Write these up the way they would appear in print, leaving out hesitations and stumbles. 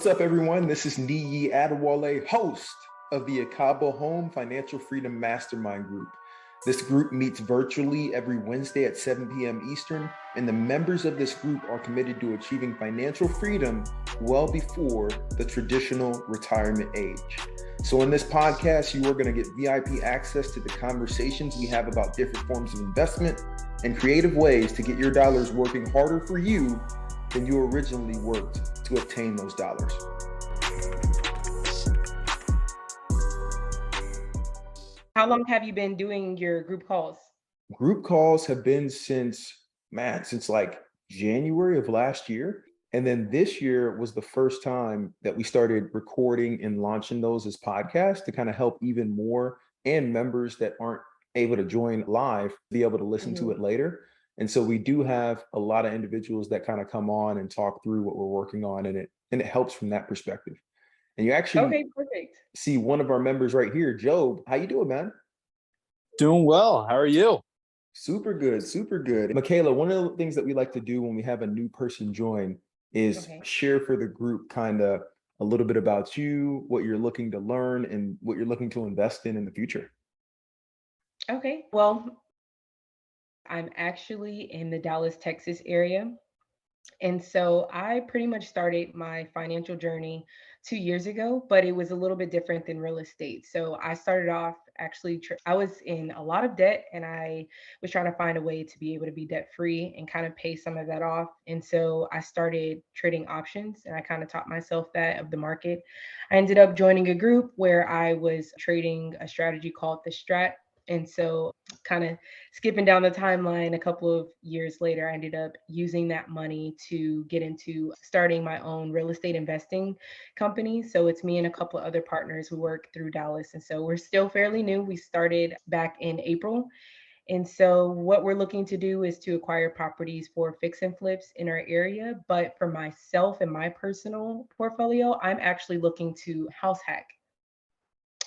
What's up, everyone? This is Niyi Adewale, host of the Ekabo Home Financial Freedom Mastermind Group. This group meets virtually every Wednesday at 7 p.m. Eastern, and the members of this group are committed to achieving financial freedom well before the traditional retirement age. So in this podcast, you are going to get VIP access to the conversations we have about different forms of investment and creative ways to get your dollars working harder for you than you originally worked to obtain those dollars. How long have you been doing your group calls? Group calls have been since like January of last year. And then this year was the first time that we started recording and launching those as podcasts to kind of help even more and members that aren't able to join live be able to listen to it later. And so we do have a lot of individuals that kind of come on and talk through what we're working on, and it helps from that perspective. And you actually see one of our members right here, Job. How you doing, man? Doing well. How are you? Super good, super good. Michaela, one of the things that we like to do when we have a new person join is share for the group kind of a little bit about you, what you're looking to learn, and what you're looking to invest in the future. Okay. Well, I'm actually in the Dallas, Texas area. And so I pretty much started my financial journey 2 years ago, but it was a little bit different than real estate. So I started off I was in a lot of debt, and I was trying to find a way to be able to be debt free and kind of pay some of that off. And so I started trading options, and I kind of taught myself that of the market. I ended up joining a group where I was trading a strategy called the Strat. And so, kind of skipping down the timeline, a couple of years later, I ended up using that money to get into starting my own real estate investing company. So it's me and a couple of other partners who work through Dallas. And so we're still fairly new. We started back in April. And so what we're looking to do is to acquire properties for fix and flips in our area. But for myself and my personal portfolio, I'm actually looking to house hack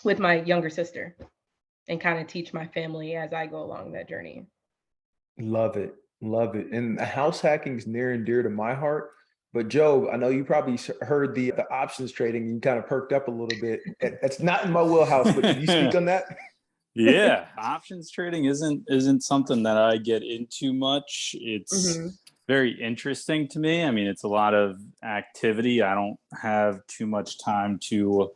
with my younger sister and kind of teach my family as I go along that journey. Love it. Love it. And house hacking is near and dear to my heart. But Joe, I know you probably heard the options trading. You kind of perked up a little bit. That's not in my wheelhouse, but can you speak on that? Yeah, options trading isn't something that I get into much. It's very interesting to me. I mean, it's a lot of activity. I don't have too much time to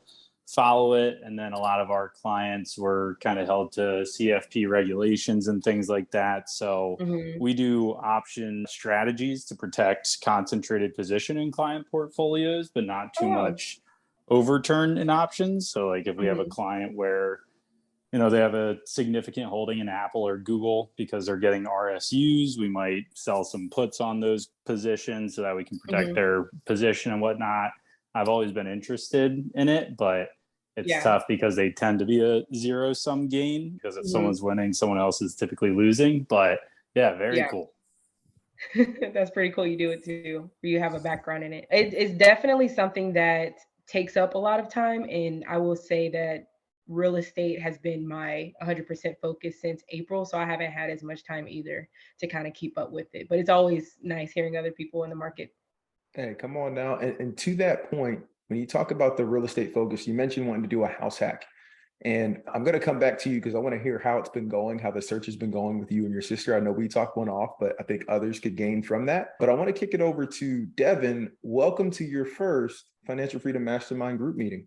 follow it, and then a lot of our clients were kind of held to CFP regulations and things like that. So we do option strategies to protect concentrated position in client portfolios, but not too much overturn in options. So like if we have a client where they have a significant holding in Apple or Google because they're getting RSUs, we might sell some puts on those positions so that we can protect their position and whatnot. I've always been interested in it, but it's tough because they tend to be a zero-sum gain because if someone's winning, someone else is typically losing. But yeah, very cool. That's pretty cool. You do it too. You have a background in it. It's definitely something that takes up a lot of time. And I will say that real estate has been my 100% focus since April. So I haven't had as much time either to kind of keep up with it. But it's always nice hearing other people in the market. Hey, come on now. And to that point, when you talk about the real estate focus, you mentioned wanting to do a house hack. And I'm going to come back to you because I want to hear how it's been going, how the search has been going with you and your sister. I know we talked one off, but I think others could gain from that. But I want to kick it over to Devin. Welcome to your first Financial Freedom Mastermind group meeting.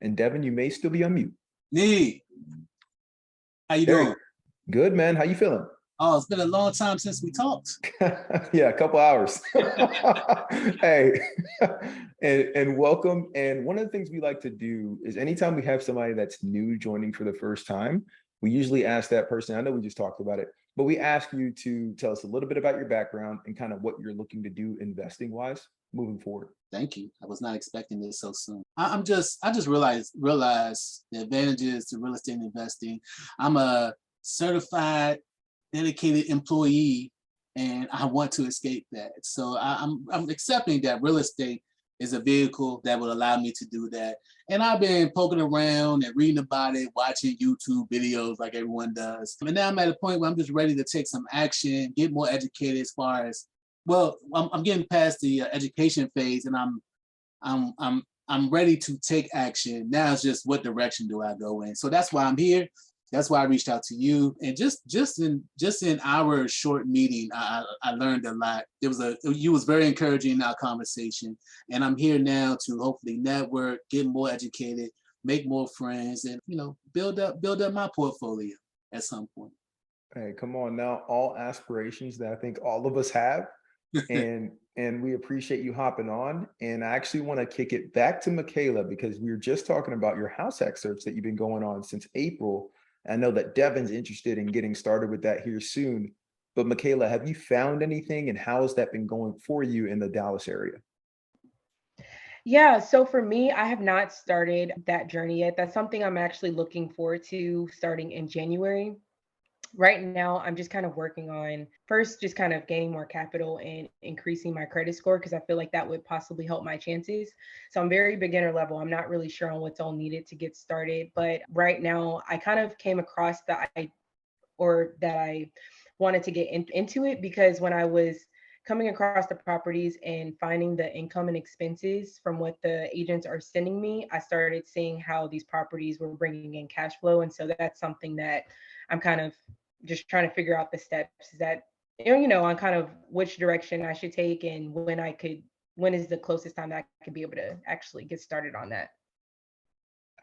And Devin, you may still be on mute. Nee, how you doing? Good, man. How you feeling? Oh, it's been a long time since we talked. Yeah, a couple hours. Hey, and welcome. And one of the things we like to do is anytime we have somebody that's new joining for the first time, we usually ask that person, I know we just talked about it, but we ask you to tell us a little bit about your background and kind of what you're looking to do investing wise moving forward. Thank you. I was not expecting this so soon. I just realized the advantages to real estate investing. I'm a certified dedicated employee, and I want to escape that. So I'm accepting that real estate is a vehicle that will allow me to do that. And I've been poking around and reading about it, watching YouTube videos like everyone does. And now I'm at a point where I'm just ready to take some action, get more educated as far as Well, I'm getting past the education phase, and I'm ready to take action. Now it's just what direction do I go in? So that's why I'm here. That's why I reached out to you. And just in our short meeting, I learned a lot. You was very encouraging in our conversation, and I'm here now to hopefully network, get more educated, make more friends, and build up my portfolio at some point. Hey, come on now. All aspirations that I think all of us have. And we appreciate you hopping on. And I actually want to kick it back to Michaela because we were just talking about your house hack search that you've been going on since April. I know that Devin's interested in getting started with that here soon. But Michaela, have you found anything and how has that been going for you in the Dallas area? Yeah, so for me, I have not started that journey yet. That's something I'm actually looking forward to starting in January. Right now, I'm just kind of working on first just kind of gaining more capital and increasing my credit score because I feel like that would possibly help my chances. So I'm very beginner level. I'm not really sure on what's all needed to get started, but right now I kind of came across that I wanted to get into it because when I was coming across the properties and finding the income and expenses from what the agents are sending me, I started seeing how these properties were bringing in cash flow. And so that's something that I'm kind of just trying to figure out the steps that, on kind of which direction I should take and when is the closest time that I could be able to actually get started on that.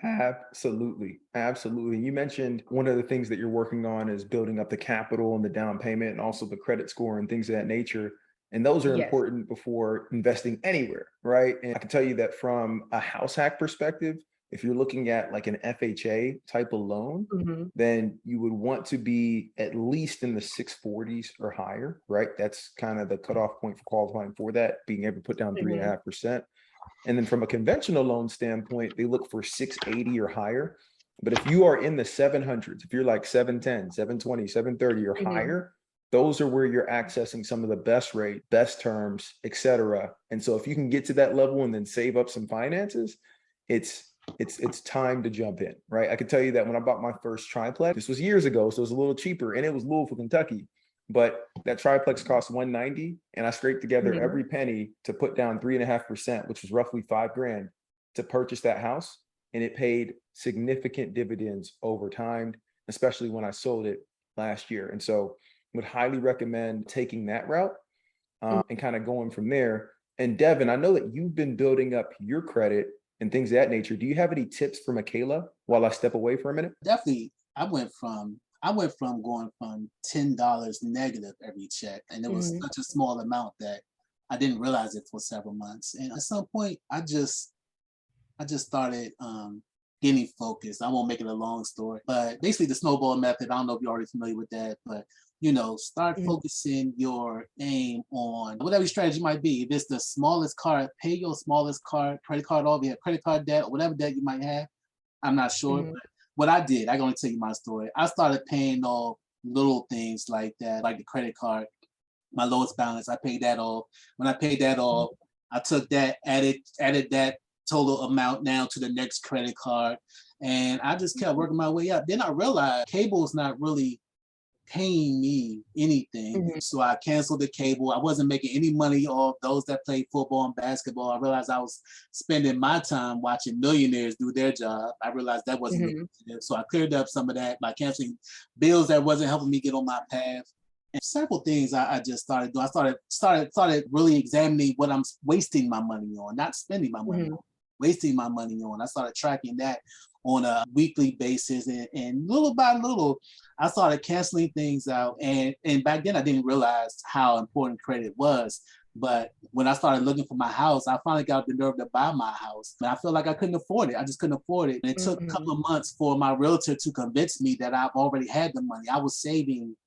Absolutely. Absolutely. You mentioned one of the things that you're working on is building up the capital and the down payment and also the credit score and things of that nature. And those are Yes. important before investing anywhere, right? And I can tell you that from a house hack perspective, if you're looking at like an FHA type of loan, Hmm. then you would want to be at least in the 640s or higher, right? That's kind of the cutoff point for qualifying for that, being able to put down Hmm. 3.5%. And then from a conventional loan standpoint, they look for 680 or higher. But if you are in the 700s, if you're like 710, 720, 730 or Hmm. higher, those are where you're accessing some of the best rate, best terms, et cetera. And so if you can get to that level and then save up some finances, it's time to jump in, right? I can tell you that when I bought my first triplex, this was years ago, so it was a little cheaper, and it was Louisville, Kentucky. But that triplex cost 190, and I scraped together Hmm. every penny to put down 3.5%, which was roughly $5,000 to purchase that house. And it paid significant dividends over time, especially when I sold it last year. And so would highly recommend taking that route and kind of going from there. And Devin, I know that you've been building up your credit and things of that nature. Do you have any tips for Michaela while I step away for a minute? Definitely, I went from going from $10 negative every check, and it was Hmm. such a small amount that I didn't realize it for several months. And at some point, I just started getting focused. I won't make it a long story, but basically the snowball method. I don't know if you're already familiar with that, but start Hmm. focusing your aim on whatever your strategy might be. If it's the smallest card, pay your smallest card, credit card off, you have credit card debt, or whatever debt you might have. I'm not sure, Hmm. but what I did, I'm gonna tell you my story. I started paying off little things like that, like the credit card, my lowest balance. I paid that off. When I paid that off, I took that, added that total amount now to the next credit card, and I just kept working my way up. Then I realized cable is not really paying me anything. Hmm. So I canceled the cable. I wasn't making any money off those that played football and basketball. I realized I was spending my time watching millionaires do their job. I realized that wasn't Hmm. lucrative. So I cleared up some of that by canceling bills that wasn't helping me get on my path. And several things I just started doing. I started really examining what I'm wasting my money on, not spending my money Hmm. on, wasting my money on. I started tracking that on a weekly basis, and little by little, I started canceling things out. And back then I didn't realize how important credit was. But when I started looking for my house, I finally got the nerve to buy my house. And I felt like I couldn't afford it. I just couldn't afford it. And it took a Hmm. couple of months for my realtor to convince me that I've already had the money. I was saving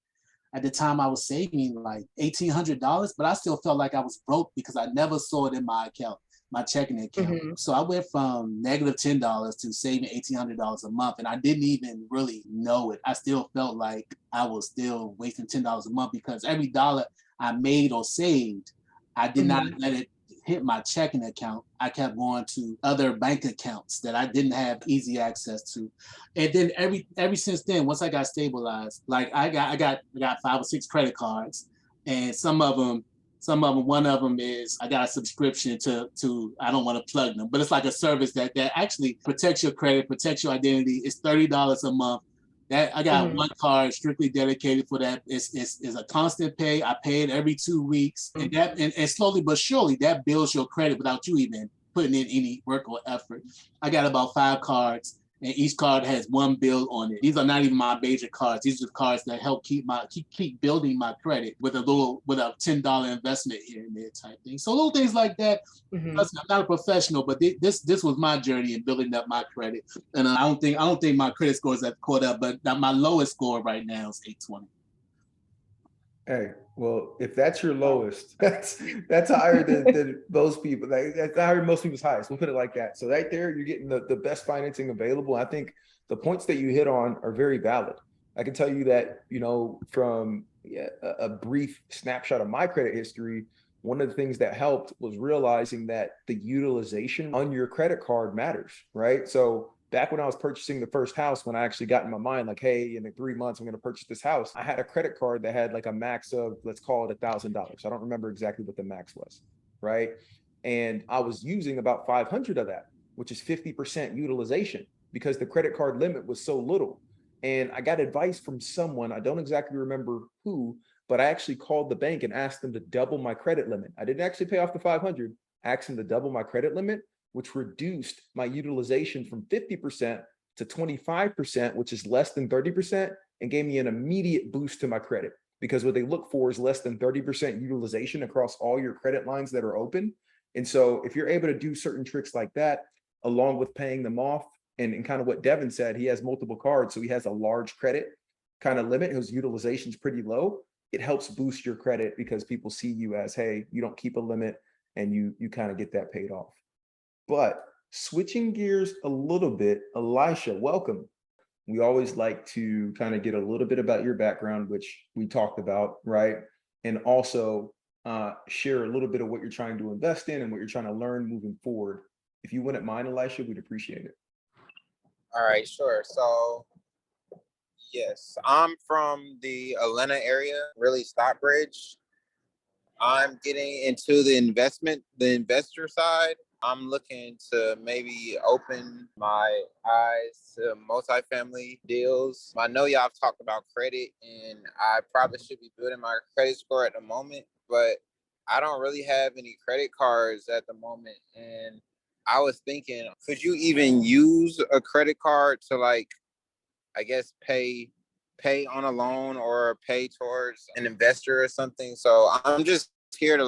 at the time, I was saving like $1,800, but I still felt like I was broke because I never saw it in my account, my checking account. Hmm. So I went from negative $10 to saving $1,800 a month, and I didn't even really know it. I still felt like I was still wasting $10 a month because every dollar I made or saved, I did not Hmm. let it hit my checking account. I kept going to other bank accounts that I didn't have easy access to. And then every since then, once I got stabilized, like I got 5 or 6 credit cards, and some of them Some of them, one of them is I got a subscription to I don't want to plug them, but it's like a service that actually protects your credit, protects your identity. It's $30 a month. That I got one card strictly dedicated for that. It's a constant pay. I pay it every 2 weeks, and slowly but surely that builds your credit without you even putting in any work or effort. I got about 5 cards, and each card has one bill on it. These are not even my major cards. These are the cards that help keep building my credit with a $10 investment here and there type thing. So little things like that. Listen, I'm not a professional, but this was my journey in building up my credit. And I don't think my credit scores have caught up, but my lowest score right now is 820. Hey, well, if that's your lowest, that's higher than most people. That's higher than most people's highest. We'll put it like that. So right there, you're getting the best financing available. I think the points that you hit on are very valid. I can tell you that, from a brief snapshot of my credit history, one of the things that helped was realizing that the utilization on your credit card matters, right? So back when I was purchasing the first house, when I actually got in my mind, like, hey, in 3 months, I'm going to purchase this house, I had a credit card that had like a max of, let's call it $1,000. I don't remember exactly what the max was, right? And I was using about 500 of that, which is 50% utilization because the credit card limit was so little. And I got advice from someone, I don't exactly remember who, but I actually called the bank and asked them to double my credit limit. I didn't actually pay off the 500, asked them to double my credit limit, which reduced my utilization from 50% to 25%, which is less than 30%, and gave me an immediate boost to my credit. Because what they look for is less than 30% utilization across all your credit lines that are open. And so if you're able to do certain tricks like that, along with paying them off, and kind of what Devin said, he has multiple cards, so he has a large credit kind of limit, his utilization is pretty low. It helps boost your credit because people see you as, hey, you don't keep a limit, and you kind of get that paid off. But switching gears a little bit, Elisha, welcome. We always like to kind of get a little bit about your background, which we talked about, right? And also share a little bit of what you're trying to invest in and what you're trying to learn moving forward. If you wouldn't mind, Elisha, we'd appreciate it. All right, sure. So, yes, I'm from the Atlanta area, really Stockbridge. I'm getting into the investor side. I'm looking to maybe open my eyes to multifamily deals. I know y'all have talked about credit, and I probably should be building my credit score at the moment, but I don't really have any credit cards at the moment. And I was thinking, could you even use a credit card to, like, I guess pay on a loan or pay towards an investor or something? So I'm just here to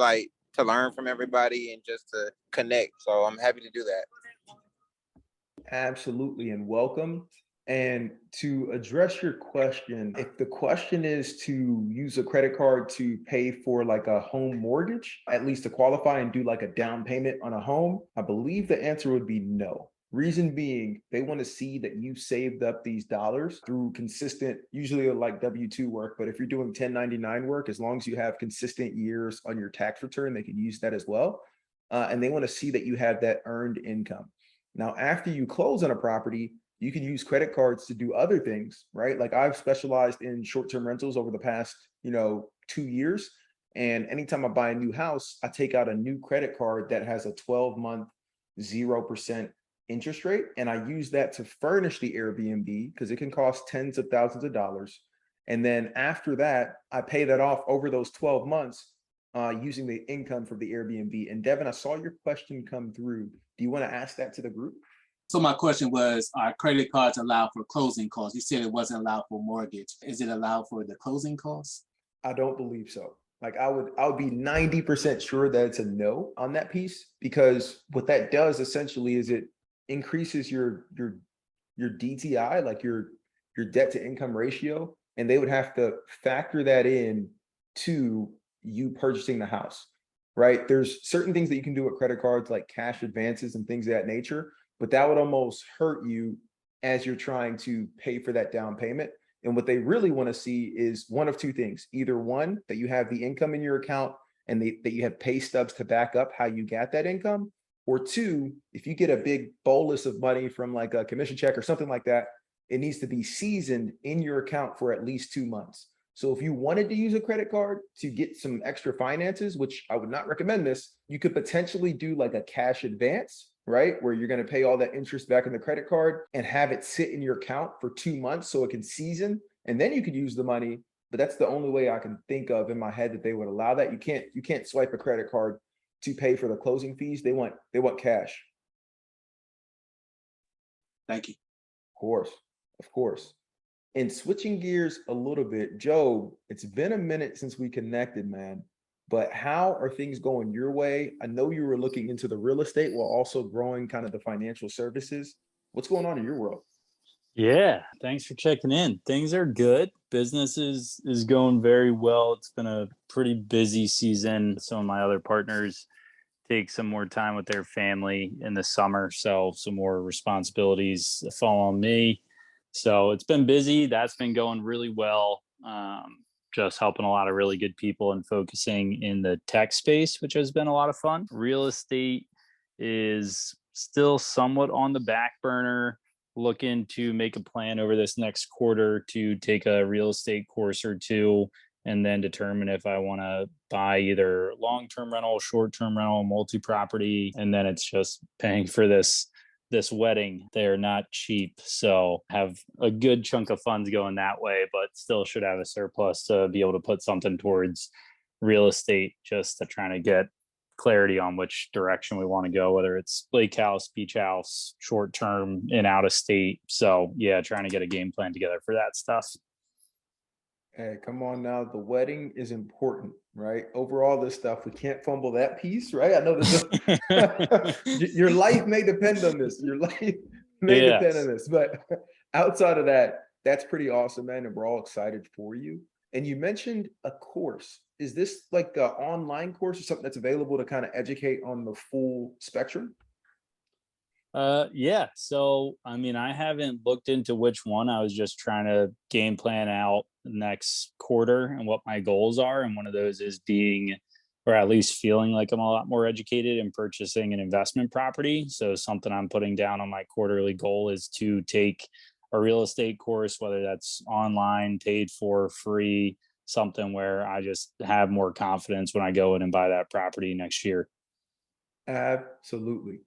learn from everybody and just to connect. So I'm happy to do that. Absolutely, and welcome. And to address your question, if the question is to use a credit card to pay for like a home mortgage, at least to qualify and do like a down payment on a home, I believe the answer would be no. Reason being, they want to see that you saved up these dollars through consistent, usually like W-2 work, but if you're doing 1099 work, as long as you have consistent years on your tax return, they can use that as well. And they want to see that you have that earned income. Now, after you close on a property, you can use credit cards to do other things, right? Like I've specialized in short-term rentals over the past, 2 years. And anytime I buy a new house, I take out a new credit card that has a 12-month 0% interest rate. And I use that to furnish the Airbnb because it can cost tens of thousands of dollars. And then after that, I pay that off over those 12 months using the income from the Airbnb. And Devin, I saw your question come through. Do you want to ask that to the group? So my question was, are credit cards allowed for closing costs? You said it wasn't allowed for mortgage. Is it allowed for the closing costs? I don't believe so. Like I would be 90% sure that it's a no on that piece, because what that does essentially is it increases your DTI, like your debt to income ratio, and they would have to factor that in to you purchasing the house, right? There's certain things that you can do with credit cards, like cash advances and things of that nature, but that would almost hurt you as you're trying to pay for that down payment. And what they really want to see is one of two things: either one, that you have the income in your account and that you have pay stubs to back up how you got that income, or two, if you get a big bolus of money from like a commission check or something like that, it needs to be seasoned in your account for at least 2 months. So if you wanted to use a credit card to get some extra finances, which I would not recommend this, you could potentially do like a cash advance, right? Where you're going to pay all that interest back in the credit card and have it sit in your account for 2 months so it can season. And then you could use the money. But that's the only way I can think of in my head that they would allow that. You can't swipe a credit card to pay for the closing fees. They want cash. Thank you. Of course. And switching gears a little bit, Joe, it's been a minute since we connected, man. But how are things going your way? I know you were looking into the real estate while also growing kind of the financial services. What's going on in your world? Yeah, thanks for checking in. Things are good. Business is going very well. It's been a pretty busy season. Some of my other partners take some more time with their family in the summer, so some more responsibilities fall on me. So it's been busy. That's been going really well. Just helping a lot of really good people and focusing in the tech space, which has been a lot of fun. Real estate is still somewhat on the back burner. Looking to make a plan over this next quarter to take a real estate course or two and then determine if I want to buy either long-term rental, short-term rental, multi-property. And then it's just paying for this wedding. They're not cheap. So have a good chunk of funds going that way, but still should have a surplus to be able to put something towards real estate, just to trying to get clarity on which direction we want to go, whether it's lake house, beach house, short term, in out of state. So yeah, trying to get a game plan together for that stuff. Hey, come on now. The wedding is important, right? Overall, this stuff, we can't fumble that piece, right? I know that your life may depend on this. Your life may depend on this. But outside of that, that's pretty awesome, man. And we're all excited for you. And you mentioned a course. Is this like an online course or something that's available to kind of educate on the full spectrum? Yeah. So, I mean, I haven't looked into which one. I was just trying to game plan out next quarter and what my goals are. And one of those is being, or at least feeling like I'm a lot more educated in purchasing an investment property. So something I'm putting down on my quarterly goal is to take a real estate course, whether that's online, paid for, free, something where I just have more confidence when I go in and buy that property next year. Absolutely.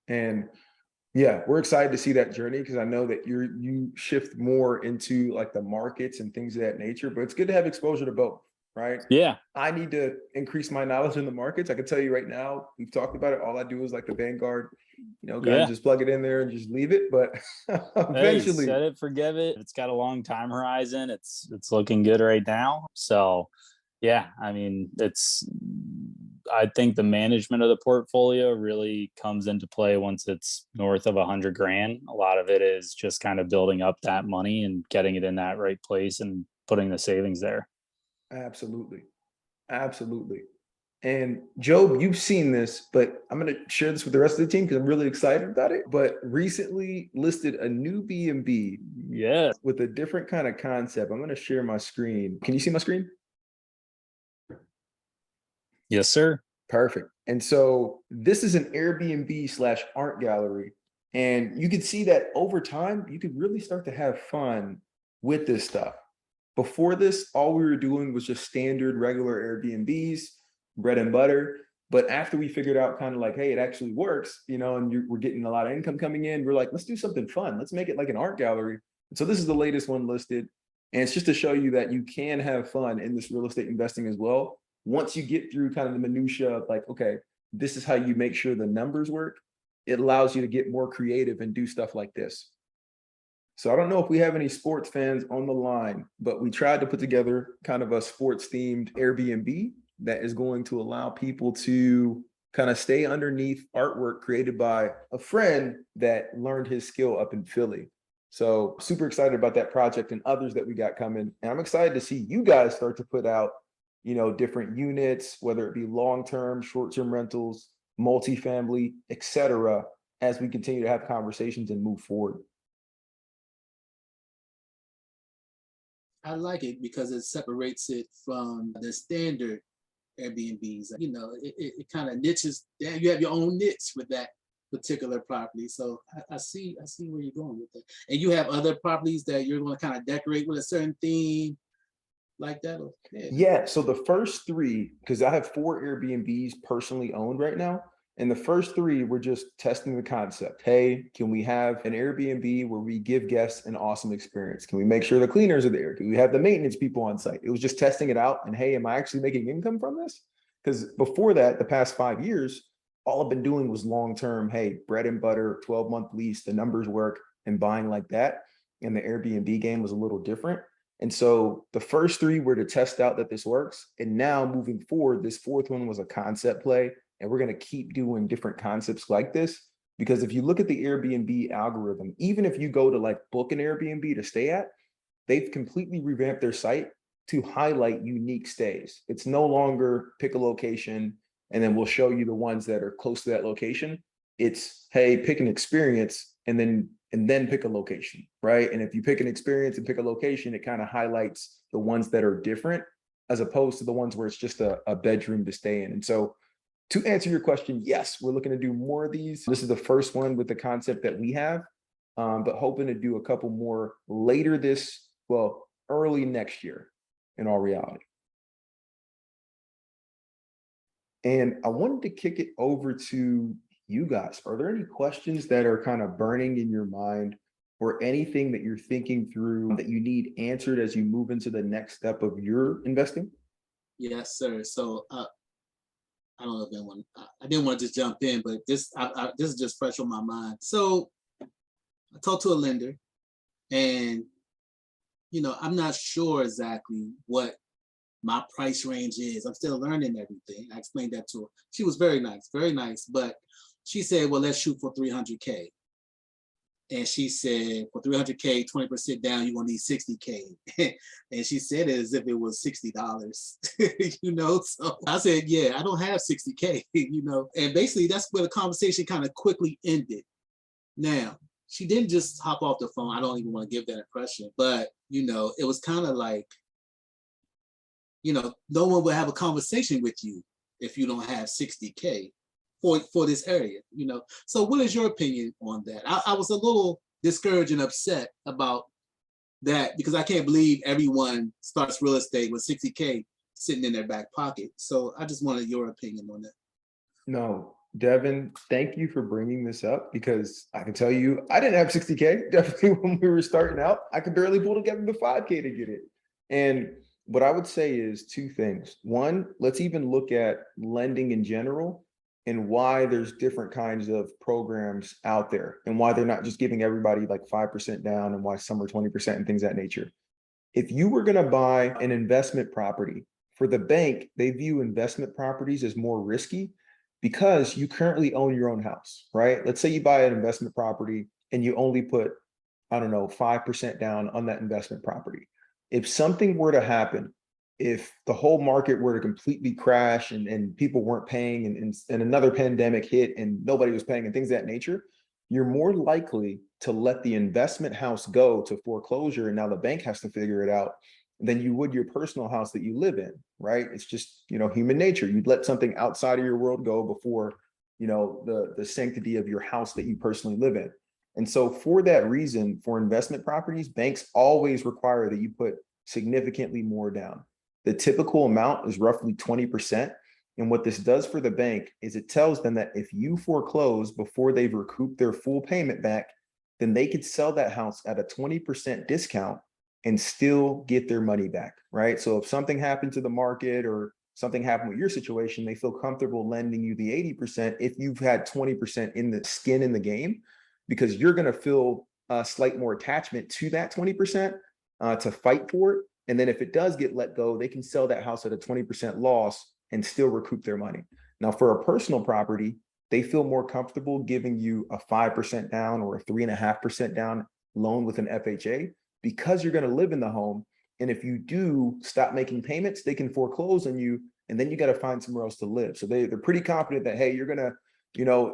And yeah, we're excited to see that journey because I know that you shift more into like the markets and things of that nature, but it's good to have exposure to both, right? Yeah. I need to increase my knowledge in the markets. I can tell you right now, we've talked about it. All I do is like the Vanguard, kind of just plug it in there and just leave it. But eventually, set it, forgive it. It's got a long time horizon. It's looking good right now. So yeah, I mean, I think the management of the portfolio really comes into play once it's north of 100 grand. A lot of it is just kind of building up that money and getting it in that right place and putting the savings there. Absolutely. And Job, you've seen this, but I'm going to share this with the rest of the team because I'm really excited about it. But recently listed a new B&B, with a different kind of concept. I'm going to share my screen. Can you see my screen? Yes, sir. Perfect. And so this is an Airbnb/art gallery. And you can see that over time, you could really start to have fun with this stuff. Before this, all we were doing was just standard regular Airbnbs, bread and butter. But after we figured out kind of like, hey, it actually works, and we're getting a lot of income coming in, we're like, let's do something fun. Let's make it like an art gallery. So this is the latest one listed. And it's just to show you that you can have fun in this real estate investing as well. Once you get through kind of the minutia of like, okay, this is how you make sure the numbers work, it allows you to get more creative and do stuff like this. So I don't know if we have any sports fans on the line, but we tried to put together kind of a sports themed Airbnb that is going to allow people to kind of stay underneath artwork created by a friend that learned his skill up in Philly. So super excited about that project and others that we got coming. And I'm excited to see you guys start to put out different units, whether it be long-term, short-term rentals, multifamily, etc., as we continue to have conversations and move forward. I like it because it separates it from the standard Airbnbs. It kind of niches down. You have your own niche with that particular property. So I see where you're going with that. And you have other properties that you're going to kind of decorate with a certain theme. like that? Or, yeah. So the first three, because I have 4 Airbnbs personally owned right now. And the first 3, we're just testing the concept. Hey, can we have an Airbnb where we give guests an awesome experience? Can we make sure the cleaners are there? Do we have the maintenance people on site? It was just testing it out. And hey, am I actually making income from this? Because before that, the past 5 years, all I've been doing was long-term, hey, bread and butter, 12-month lease, the numbers work, and buying like that. And the Airbnb game was a little different. And so the first 3 were to test out that this works. And now moving forward, this 4th one was a concept play. And we're going to keep doing different concepts like this. Because if you look at the Airbnb algorithm, even if you go to like book an Airbnb to stay at, they've completely revamped their site to highlight unique stays. It's no longer pick a location and then we'll show you the ones that are close to that location. It's, hey, pick an experience and then pick a location, right? And if you pick an experience and pick a location, it kind of highlights the ones that are different as opposed to the ones where it's just a bedroom to stay in. And so to answer your question, yes, we're looking to do more of these. This is the first one with the concept that we have, but hoping to do a couple more later early next year in all reality. And I wanted to kick it over to you guys. Are there any questions that are kind of burning in your mind or anything that you're thinking through that you need answered as you move into the next step of your investing? Yes, sir. So I don't know if anyone, I didn't want to just jump in, but this is just fresh on my mind. So I talked to a lender and, I'm not sure exactly what my price range is. I'm still learning everything. I explained that to her. She was very nice, but she said, well, let's shoot for 300K. And she said, for 300K, 20% down, you're gonna need 60K. And she said it as if it was $60, So I said, yeah, I don't have 60K, And basically that's where the conversation kind of quickly ended. Now, she didn't just hop off the phone. I don't even want to give that impression, but it was kind of like, no one will have a conversation with you if you don't have 60K for this area, So what is your opinion on that? I was a little discouraged and upset about that because I can't believe everyone starts real estate with 60K sitting in their back pocket. So I just wanted your opinion on that. No, Devin, thank you for bringing this up because I can tell you, I didn't have 60K. Definitely when we were starting out, I could barely pull together the 5K to get it. And what I would say is 2 things. One, let's even look at lending in general and why there's different kinds of programs out there and why they're not just giving everybody like 5% down and why some are 20% and things of that nature. If you were going to buy an investment property for the bank, they view investment properties as more risky because you currently own your own house, right? Let's say you buy an investment property and you only put, I don't know, 5% down on that investment property. If something were to happen, if the whole market were to completely crash and people weren't paying and another pandemic hit and nobody was paying and things of that nature, you're more likely to let the investment house go to foreclosure and now the bank has to figure it out than you would your personal house that you live in, right? It's just, human nature. You'd let something outside of your world go before, the sanctity of your house that you personally live in. And so for that reason, for investment properties, banks always require that you put significantly more down. The typical amount is roughly 20%. And what this does for the bank is it tells them that if you foreclose before they've recouped their full payment back, then they could sell that house at a 20% discount and still get their money back, right? So if something happened to the market or something happened with your situation, they feel comfortable lending you the 80% if you've had 20% in the skin in the game, because you're going to feel a slight more attachment to that 20% to fight for it. And then if it does get let go, they can sell that house at a 20% loss and still recoup their money. Now, for a personal property, they feel more comfortable giving you a 5% down or a 3.5% down loan with an FHA because you're going to live in the home. And if you do stop making payments, they can foreclose on you and then you got to find somewhere else to live. So they're pretty confident that, hey, you're going to,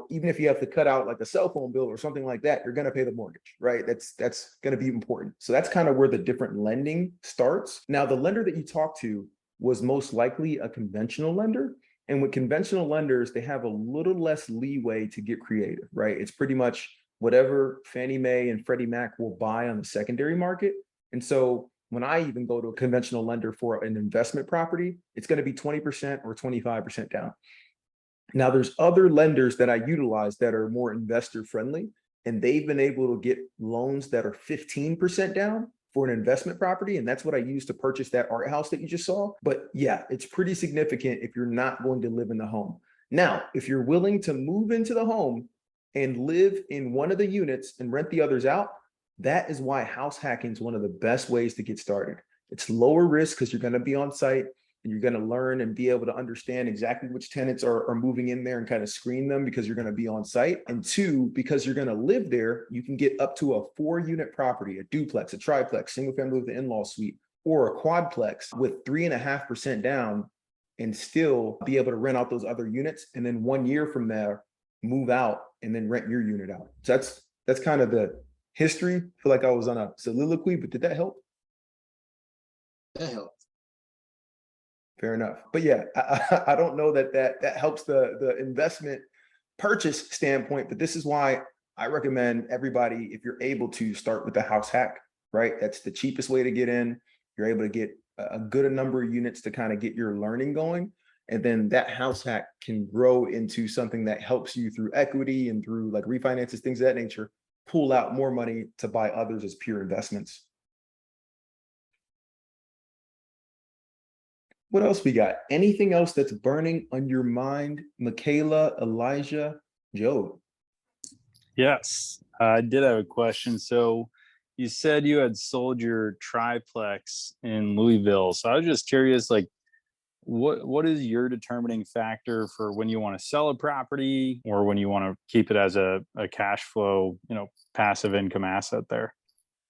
even if you have to cut out like a cell phone bill or something like that, you're going to pay the mortgage, right? That's going to be important. So that's kind of where the different lending starts. Now, the lender that you talk to was most likely a conventional lender. And with conventional lenders, they have a little less leeway to get creative, right? It's pretty much whatever Fannie Mae and Freddie Mac will buy on the secondary market. And so when I even go to a conventional lender for an investment property, it's going to be 20% or 25% down. Now, there's other lenders that I utilize that are more investor friendly, and they've been able to get loans that are 15% down for an investment property. And that's what I use to purchase that art house that you just saw. But yeah, it's pretty significant if you're not going to live in the home. Now, if you're willing to move into the home and live in one of the units and rent the others out, that is why house hacking is one of the best ways to get started. It's lower risk because you're going to be on site and you're going to learn and be able to understand exactly which tenants are moving in there and kind of screen them because you're going to be on site. And two, because you're going to live there, you can get up to a 4-unit property, a duplex, a triplex, single family with an in-law suite, or a quadplex with 3.5% down and still be able to rent out those other units. And then 1 year from there, move out and then rent your unit out. So that's kind of the history. I feel like I was on a soliloquy, but did that help? That helped. Fair enough. But yeah, I don't know that helps the investment purchase standpoint, but this is why I recommend everybody, if you're able to, start with the house hack, right? That's the cheapest way to get in. You're able to get a good number of units to kind of get your learning going. And then that house hack can grow into something that helps you through equity and through like refinances, things of that nature, pull out more money to buy others as pure investments. What else we got? Anything else that's burning on your mind? Michaela, Elijah, Joe? Yes, I did have a question. So you said you had sold your triplex in Louisville. So I was just curious, like, what is your determining factor for when you want to sell a property or when you want to keep it as a cash flow, passive income asset there?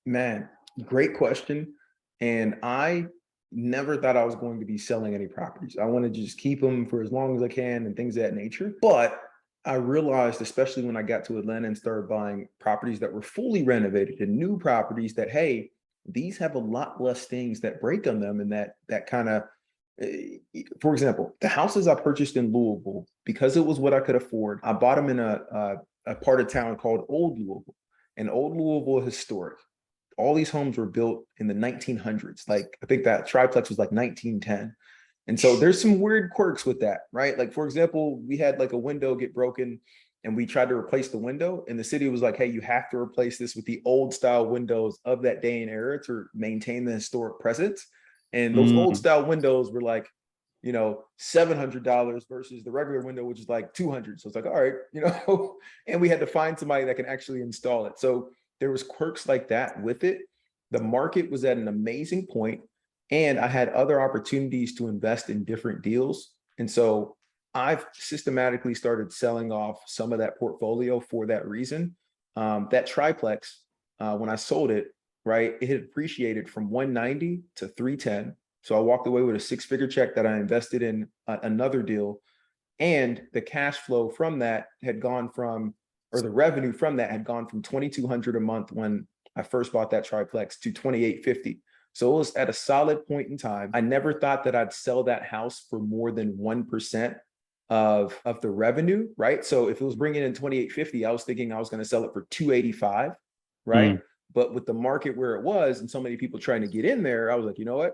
Man, great question. And I never thought I was going to be selling any properties. I want to just keep them for as long as I can and things of that nature. But I realized, especially when I got to Atlanta and started buying properties that were fully renovated and new properties, that, hey, these have a lot less things that break on them. And that kind of, for example, the houses I purchased in Louisville, because it was what I could afford, I bought them in a part of town called Old Louisville. And Old Louisville is historic. All these homes were built in the 1900s. Like, I think that triplex was like 1910. And so there's some weird quirks with that, right? Like, for example, we had like a window get broken and we tried to replace the window, and the city was like, hey, you have to replace this with the old style windows of that day and era to maintain the historic presence. And those old style windows were like, $700 versus the regular window, which is like 200. So it's like, all right, and we had to find somebody that can actually install it. So there was quirks like that with it. The market was at an amazing point, and I had other opportunities to invest in different deals. And so I've systematically started selling off some of that portfolio for that reason. That triplex, when I sold it, right, it had appreciated from 190 to 310. So I walked away with a 6-figure check that I invested in another deal. And the cash flow from that had gone from, or the revenue from that had gone from $2,200 a month when I first bought that triplex to $2,850. So it was at a solid point in time. I never thought that I'd sell that house for more than 1% of the revenue, right? So if it was bringing in $2,850, I was thinking I was going to sell it for $285, right? But with the market where it was and so many people trying to get in there, I was like, you know what?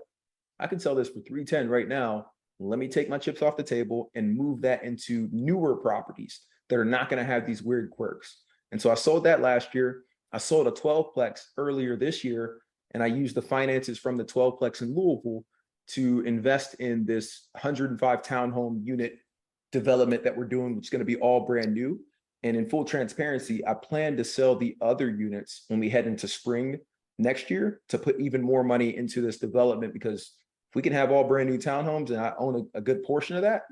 I can sell this for $310 right now. Let me take my chips off the table and move that into newer properties that are not going to have these weird quirks. And so I sold that last year. I sold a 12-plex earlier this year, and I used the finances from the 12-plex in Louisville to invest in this 105 townhome unit development that we're doing, which is going to be all brand new. And in full transparency, I plan to sell the other units when we head into spring next year to put even more money into this development, because if we can have all brand new townhomes and I own a good portion of that,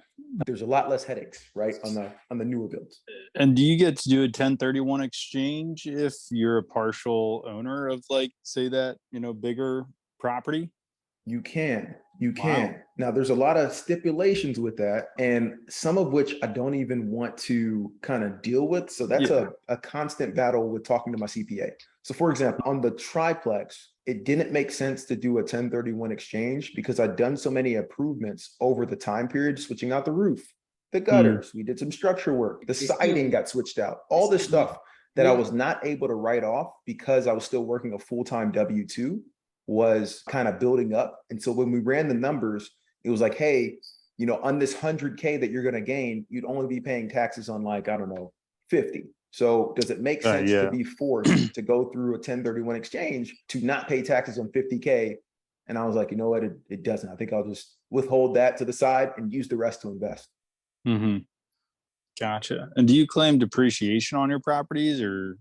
there's a lot less headaches, right, on the newer builds. And do you get to do a 1031 exchange if you're a partial owner of, like, say that, bigger property? You can. Wow. Now, there's a lot of stipulations with that, and some of which I don't even want to kind of deal with. So that's a constant battle with talking to my CPA. So for example, on the triplex, it didn't make sense to do a 1031 exchange because I'd done so many improvements over the time period, switching out the roof, the gutters, we did some structure work, the siding got switched out, all this stuff that I was not able to write off because I was still working a full-time W-2. was kind of building up. And so when we ran the numbers, it was like, hey, on this 100K that you're going to gain, you'd only be paying taxes on like, I don't know, 50. So does it make sense to be forced to go through a 1031 exchange to not pay taxes on 50K? And I was like, you know what? It doesn't. I think I'll just withhold that to the side and use the rest to invest. Mm-hmm. Gotcha. And do you claim depreciation on your properties, or?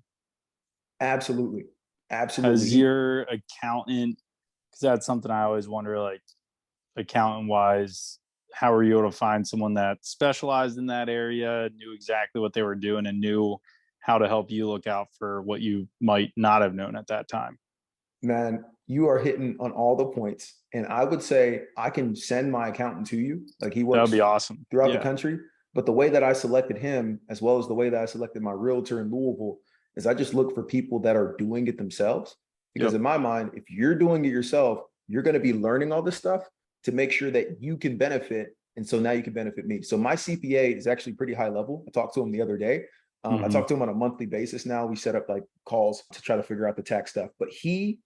Absolutely. Has your accountant, because that's something I always wonder, like accountant wise, how are you able to find someone that specialized in that area, knew exactly what they were doing, and knew how to help you look out for what you might not have known at that time? Man, you are hitting on all the points. And I would say I can send my accountant to you. Like he works That'd be awesome throughout the country. But the way that I selected him, as well as the way that I selected my realtor in Louisville, is I just look for people that are doing it themselves. Because in my mind, if you're doing it yourself, you're going to be learning all this stuff to make sure that you can benefit. And so now you can benefit me. So my CPA is actually pretty high level. I talked to him the other day. I talk to him on a monthly basis now. We set up like calls to try to figure out the tax stuff. But he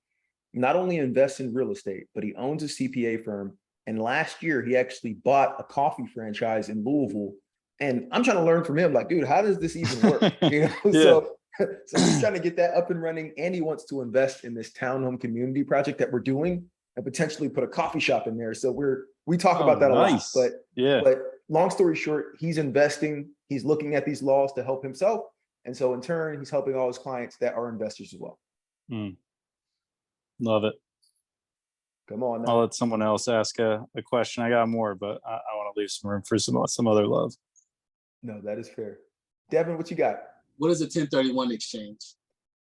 not only invests in real estate, but he owns a CPA firm. And last year, he actually bought a coffee franchise in Louisville. And I'm trying to learn from him, like, dude, how does this even work? So he's trying to get that up and running. And he wants to invest in this townhome community project that we're doing and potentially put a coffee shop in there. So we talk about that a lot. But long story short, he's investing. He's looking at these laws to help himself. And so in turn, he's helping all his clients that are investors as well. Love it. Come on now. I'll let someone else ask a question. I got more, but I want to leave some room for some other love. No, that is fair. Devin, what you got? What is a 1031 exchange?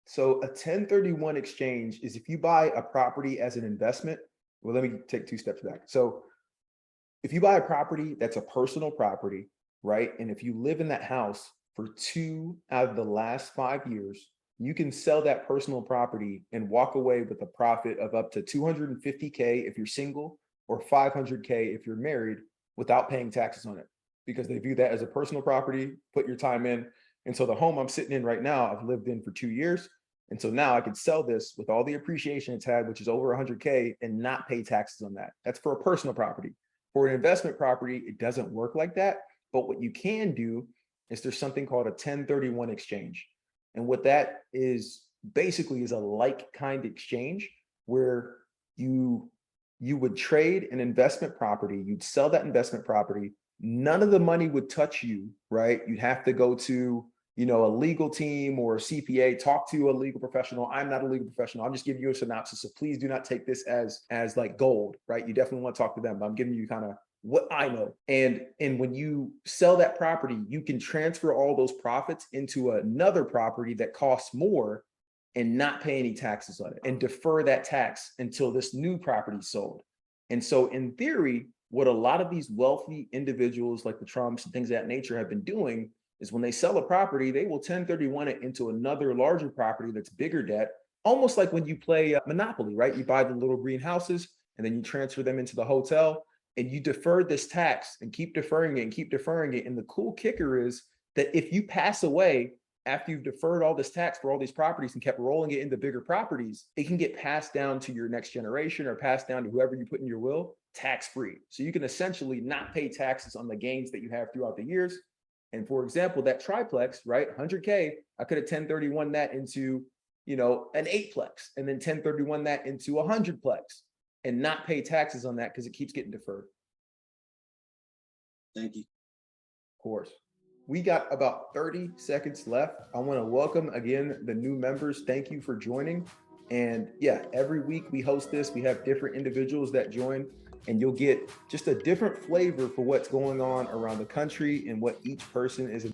So a 1031 exchange is if you buy a property as an investment. Well, let me take 2 steps back. So if you buy a property that's a personal property, right? And if you live in that house for 2 out of the last 5 years, you can sell that personal property and walk away with a profit of up to $250K if you're single or $500K if you're married without paying taxes on it, because they view that as a personal property, put your time in. And so the home I'm sitting in right now, I've lived in for 2 years. And so now I could sell this with all the appreciation it's had, which is over 100K, and not pay taxes on that. That's for a personal property. For an investment property, it doesn't work like that. But what you can do is there's something called a 1031 exchange. And what that is basically is a like kind exchange where you would trade an investment property, you'd sell that investment property, none of the money would touch you, right? You'd have to go to, a legal team or a CPA, talk to a legal professional. I'm not a legal professional. I'm just giving you a synopsis. So please do not take this as like gold, right? You definitely want to talk to them, but I'm giving you kind of what I know. And when you sell that property, you can transfer all those profits into another property that costs more and not pay any taxes on it and defer that tax until this new property is sold. And so in theory, what a lot of these wealthy individuals like the Trumps and things of that nature have been doing is when they sell a property, they will 1031 it into another larger property that's bigger debt, almost like when you play Monopoly, right? You buy the little green houses and then you transfer them into the hotel and you defer this tax and keep deferring it and keep deferring it. And the cool kicker is that if you pass away after you've deferred all this tax for all these properties and kept rolling it into bigger properties, it can get passed down to your next generation or passed down to whoever you put in your will tax-free. So you can essentially not pay taxes on the gains that you have throughout the years. And for example, that triplex, right, 100K, I could have 1031 that into, an 8-plex and then 1031 that into a 100-plex and not pay taxes on that because it keeps getting deferred. Thank you. Of course. We got about 30 seconds left. I want to welcome again the new members. Thank you for joining. And yeah, every week we host this. We have different individuals that join, and you'll get just a different flavor for what's going on around the country and what each person is